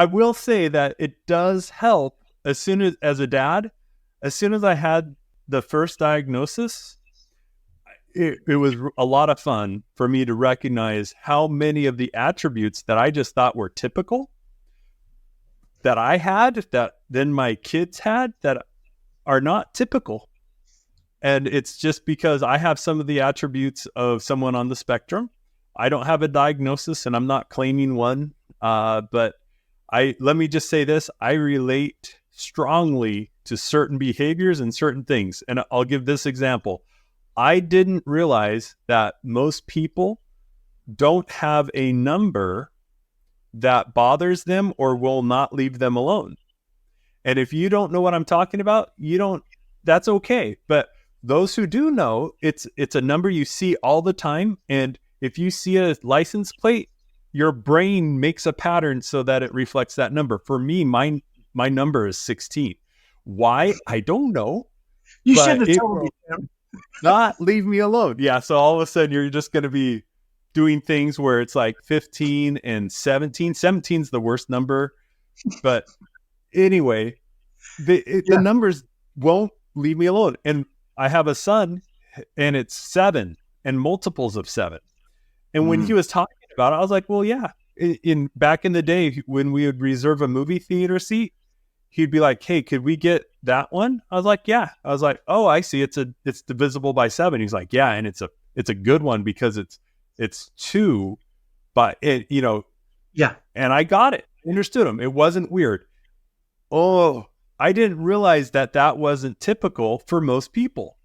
I will say that it does help as a dad, as soon as I had the first diagnosis, it was a lot of fun for me to recognize how many of the attributes that I just thought were typical that I had, that then my kids had, that are not typical. And it's just because I have some of the attributes of someone on the spectrum. I don't have a diagnosis and I'm not claiming one. But let me just say this, I relate strongly to certain behaviors and certain things. And I'll give this example. I didn't realize that most people don't have a number that bothers them or will not leave them alone. And if you don't know what I'm talking about, that's okay. But those who do know, it's a number you see all the time. And if you see a license plate, your brain makes a pattern so that it reflects that number. For me, my number is 16. Why? I don't know. You but shouldn't have it told me, will Tim. not leave me alone. Yeah. So all of a sudden you're just going to be doing things where it's like 15 and 17. 17 is the worst number. But anyway, the numbers won't leave me alone. And I have a son and it's 7 and multiples of 7. And when he was talking about it, I was like, well, yeah, back in the day when we would reserve a movie theater seat, he'd be like, hey, could we get that one? I was like, yeah. I was like, oh, I see. It's divisible by 7. He's like, yeah. And it's a good one because it's 2, but Yeah. And I got it. I understood him. It wasn't weird. Oh, I didn't realize that wasn't typical for most people.